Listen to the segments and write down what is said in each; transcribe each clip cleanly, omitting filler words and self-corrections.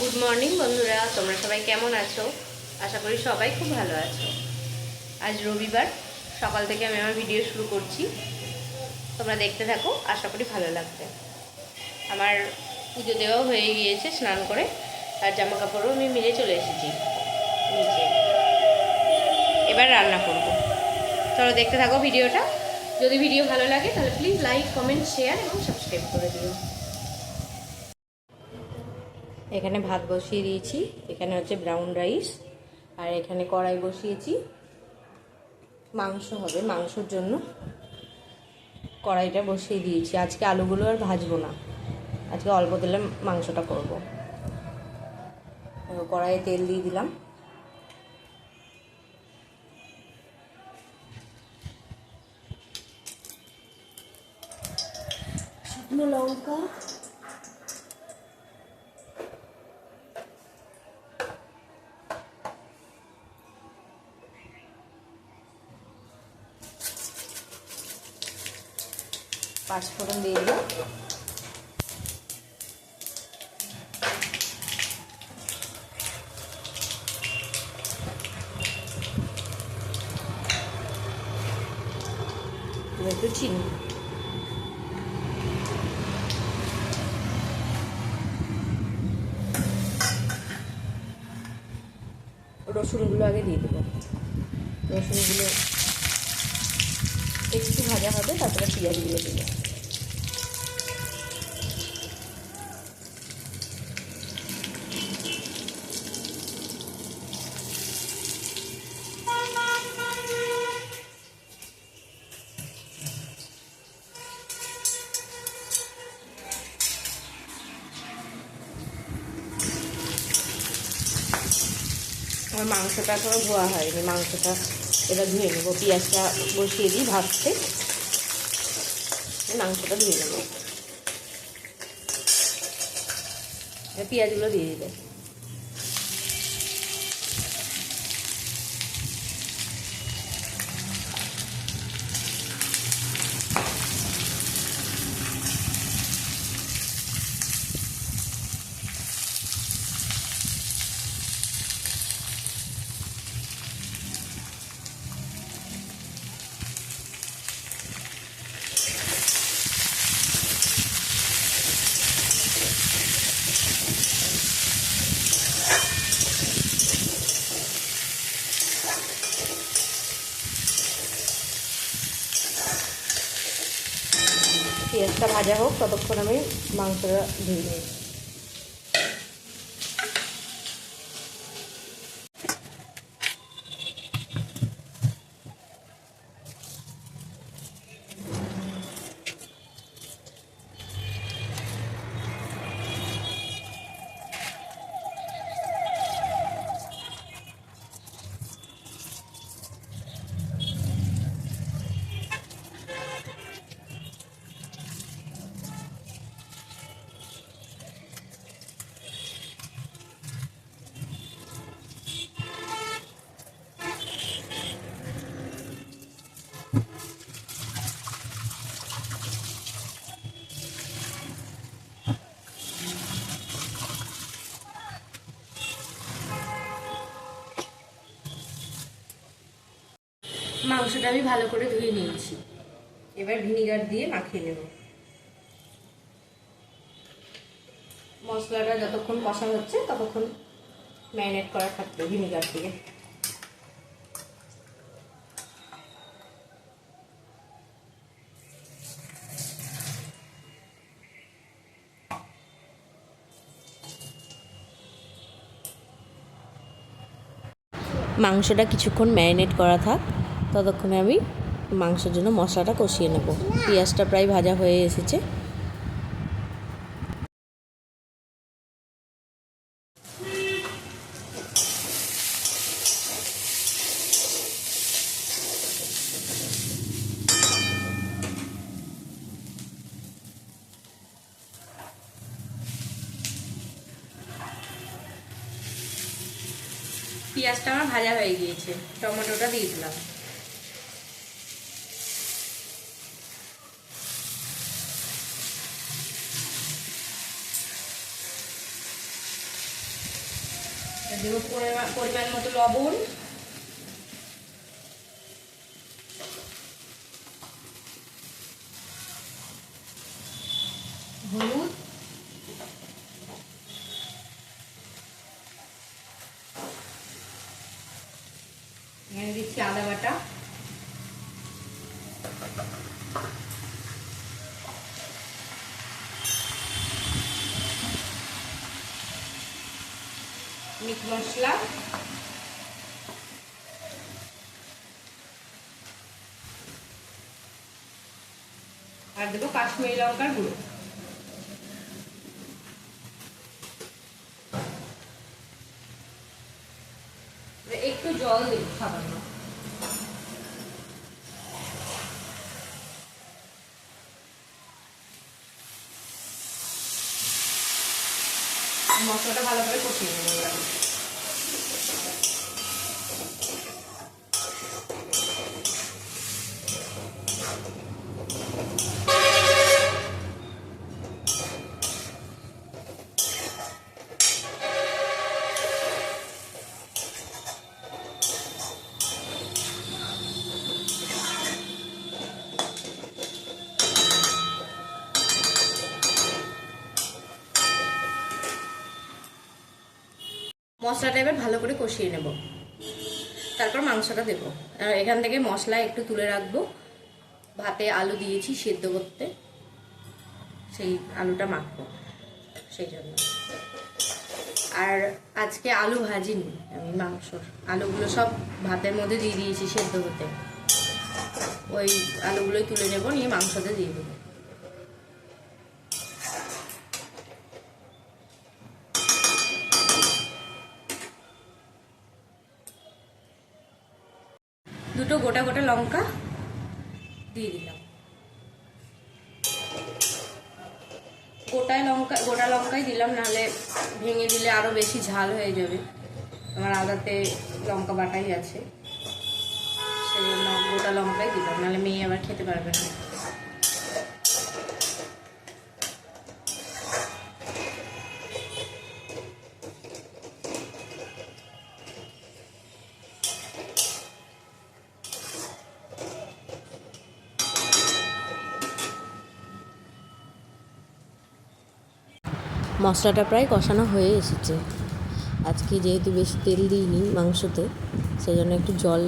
Good morning বন্ধুরা, তোমরা সবাই কেমন আছো? আশা করি সবাই খুব ভালো আছো। আজ রবিবার, সকাল থেকে আমি আমার ভিডিও শুরু করছি। তোমরা দেখতে থাকো, আশা করি ভালো লাগবে। আমার পুজো দেওয়াও হয়ে গিয়েছে স্নান করে, আর জামা কাপড়ও আমি মিলে চলে এসেছি নিচে। এবার রান্না করব। চলো দেখতে থাকো ভিডিওটা। যদি ভিডিও ভালো লাগে তাহলে প্লিজ লাইক, কমেন্ট, শেয়ার এবং সাবস্ক্রাইব করে দিও। এখানে ভাত বসিয়ে দিয়েছি, এখানে হচ্ছে ব্রাউন রাইস, আর এখানে কড়াই বসিয়েছি। মাংস হবে, মাংসর জন্য কড়াইটা বসিয়ে দিয়েছি। আজকে আলুগুলো আর ভাজবো না, আজকে অল্প তেলে মাংসটা করব। কড়াইয়ে তেল দিয়ে দিলাম। শুকনো লঙ্কা, পাঁচফোড়ন দিয়ে দিলাম। একটু চিনি, রসুনগুলো আগে দিয়ে দেবো। রসুনগুলো একটু ভাজা হবে, তারপরে পেঁয়াজগুলো দেবো। আমার মাংসটা এখনও ধোয়া হয়নি, মাংসটা এবার ধুয়ে নেবো। পেঁয়াজটা বসিয়ে দিই ভাজতে, মাংসটা ধুয়ে নেবো। পেঁয়াজগুলো দিয়ে দিতে। পেঁয়াজটা ভাজা হোক, ততক্ষণ আমি মাংসটা ধুয়ে নিই। মাংসটা আমি ভালো করে ধুয়ে নিয়েছি, এবার ভিনিগার দিয়ে মাখিয়ে নেব। মশলাটা যতক্ষণ কষা হচ্ছে ততক্ষণ ম্যারিনেট করা থাকবে ভিনিগার দিয়ে। মাংসটা কিছুক্ষণ ম্যারিনেট করা থাক, ততক্ষণে আমি মাংসের জন্য মশলাটা কষিয়ে নেব। পেঁয়াজটা প্রায় ভাজা হয়ে এসেছে। পেঁয়াজটা আমার ভাজা হয়ে গিয়েছে, টমেটোটা দিয়ে দিলাম। দেবো পরিমাণ মতো লবণ, হলুদ, এখানে দিচ্ছি আদা বাটা, মিট মশলা, আর দেবো কাশ্মীরি লঙ্কার গুঁড়ো। একটু জল দেবো সামান্য। মশলাটা ভালো করে কষিয়ে নেবো। মশলাটা এবার ভালো করে কষিয়ে নেব, তারপর মাংসটা দেবো। আর এখান থেকে মশলা একটু তুলে রাখবো, ভাতে আলু দিয়েছি সেদ্ধ করতে, সেই আলুটা মাখবো সেই জন্য। আর আজকে আলু ভাজিনি আমি, মাংসর আলুগুলো সব ভাতের মধ্যে দিয়ে দিয়েছি সেদ্ধ হতে, ওই আলুগুলোই তুলে নেবো, নিয়ে মাংসতে দিয়ে দেবো। দুটো গোটা গোটা লঙ্কা দিয়ে দিলাম। গোটা লঙ্কাই দিলাম, নাহলে ভেঙে দিলে আরো বেশি ঝাল হয়ে যাবে। আমার আদাতে লঙ্কা বাটাই আছে, সেই জন্য গোটা লঙ্কাই দিলাম, নাহলে মেয়ে আবার খেতে পারবে না। মশলাটা প্রায় কষানো হয়ে এসেছে। আজকে যেহেতু বেশি তেল দিইনি মাংসতে, সেই জন্য একটু জল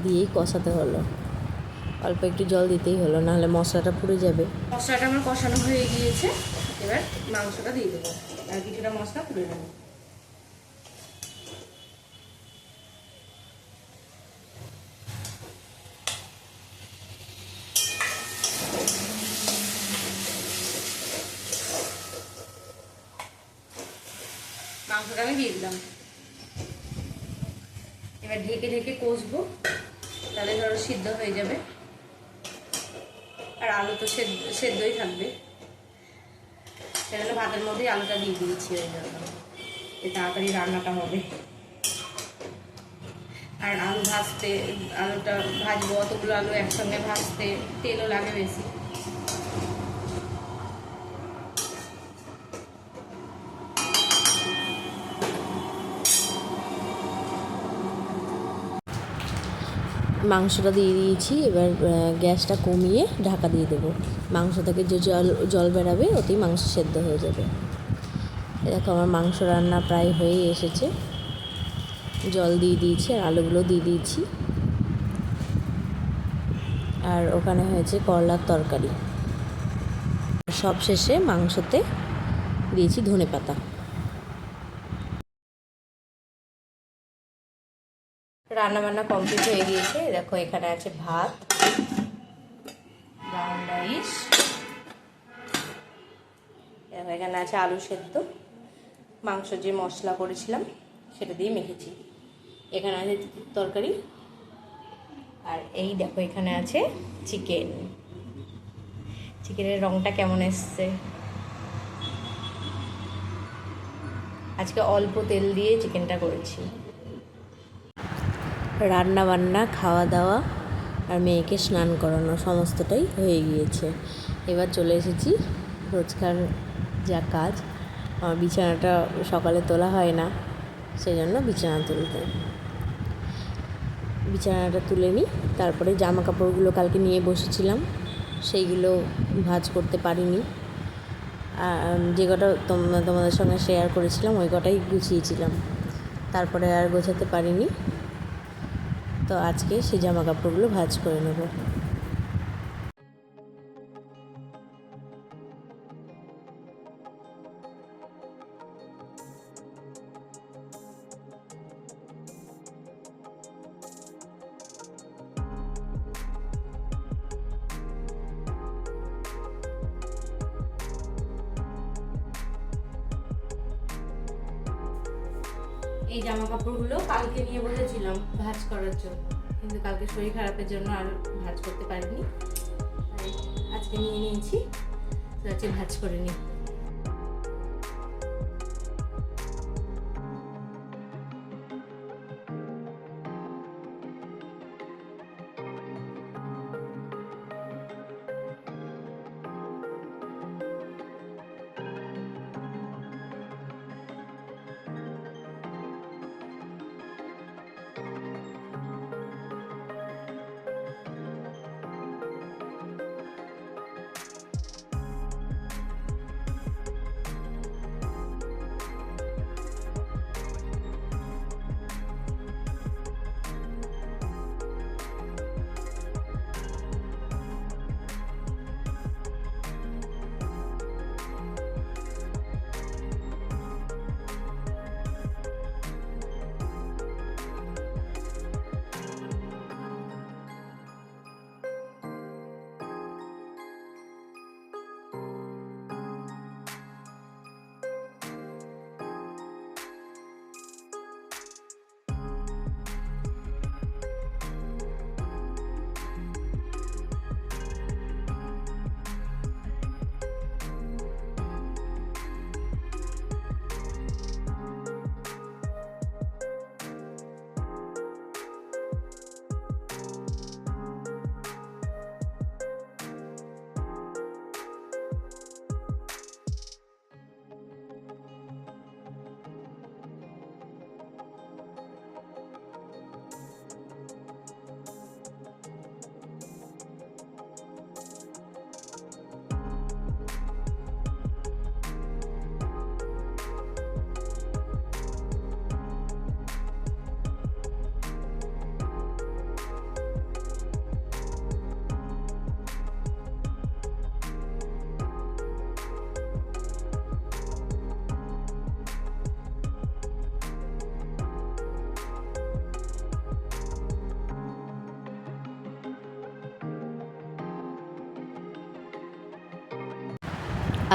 দিয়েই কষাতে হলো, অল্প একটু জল দিতেই হলো, নাহলে মশলাটা পুড়ে যাবে। মশলাটা আমার কষানো হয়ে গিয়েছে, এবার মাংসটা দিয়ে দেবো, আর কিছুটা মশলা পুড়ে নেবো। মাংসটা আমি দিয়ে দিলাম, এবার ঢেকে ঢেকে কষবো, তাহলে ধরো সিদ্ধ হয়ে যাবে। আর আলু তো সেদ্ধই থাকবে, সেজন্য ভাতের মধ্যেই আলুটা দিয়ে দিয়েছি, ওই জন্য তাড়াতাড়ি রান্নাটা হবে। আর আলুটা ভাজবো, অতগুলো আলু একসঙ্গে ভাজতে তেলও লাগে বেশি। মাংসটা দিয়ে দিয়েছি, এবার গ্যাসটা কমিয়ে ঢাকা দিয়ে দেবো। মাংস থেকে যে জল বেরাবে ওতেই মাংস সেদ্ধ হয়ে যাবে। দেখো আমার মাংস রান্না প্রায় হয়ে এসেছে, জল দিয়ে দিয়েছি আর আলুগুলো দিয়ে দিয়েছি। আর ওখানে হয়েছে করলার তরকারি। সব শেষে মাংসতে দিয়েছি ধনেপাতা। রান্নাবান্না কমপ্লিট হয়ে গিয়েছে। দেখো এখানে আছে ভাত, ব্রাউন রাইস, এখানে আছে আলু সেদ্ধ, মাংস যে মশলা করেছিলাম সেটা দিয়ে মেখেছি, এখানে আছে তরকারি, আর এই দেখো এখানে আছে চিকেন। চিকেনের রংটা কেমন এসছে। আজকে অল্প তেল দিয়ে চিকেনটা করেছি। রান্না বান্না, খাওয়া দাওয়া আর মেয়েকে স্নান করানো সমস্তটাই হয়ে গিয়েছে। এবার চলে এসেছি রোজকার যা কাজ। আমার বিছানাটা সকালে তোলা হয় না, সেই জন্য বিছানাটা তুলে নিই। তারপরে জামা কাপড়গুলো কালকে নিয়ে বসেছিলাম, সেইগুলো ভাঁজ করতে পারিনি। যে কটা তোমাদের সঙ্গে শেয়ার করেছিলাম ওই কটাই গুছিয়েছিলাম, তারপরে আর গোছাতে পারিনি। তো আজকে সেই জামা কাপড়গুলো ভাঁজ করে নেব। এই জামা কাপড়গুলো কালকে নিয়ে বসেছিলাম ভাঁজ করার জন্য, কিন্তু কালকে শরীর খারাপের জন্য আর ভাঁজ করতে পারিনি। আজকে নিয়ে নিয়েছি, তো আজকে ভাঁজ করে নিই।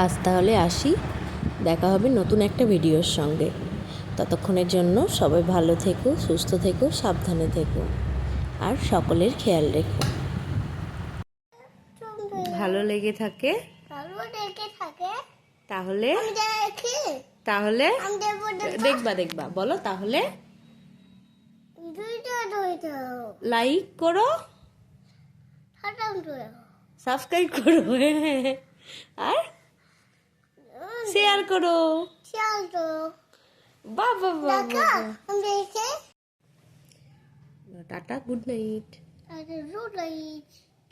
আজ তাহলে আসি, দেখা হবে নতুন একটা ভিডিওর সঙ্গে। ততক্ষণের জন্য সবাই ভালো থেকো, সুস্থ থেকো, সাবধানে থেকো, আর সকলের খেয়াল রেখো। ভালো লেগে থাকে তাহলে দেখবা বলো, তাহলে লাইক করো, সাবস্ক্রাইব করো, আর শেয়ার করো। বাবা টাটা, গুড নাইট।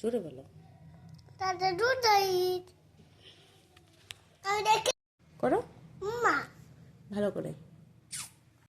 জোরে বলো, করো ভালো করে।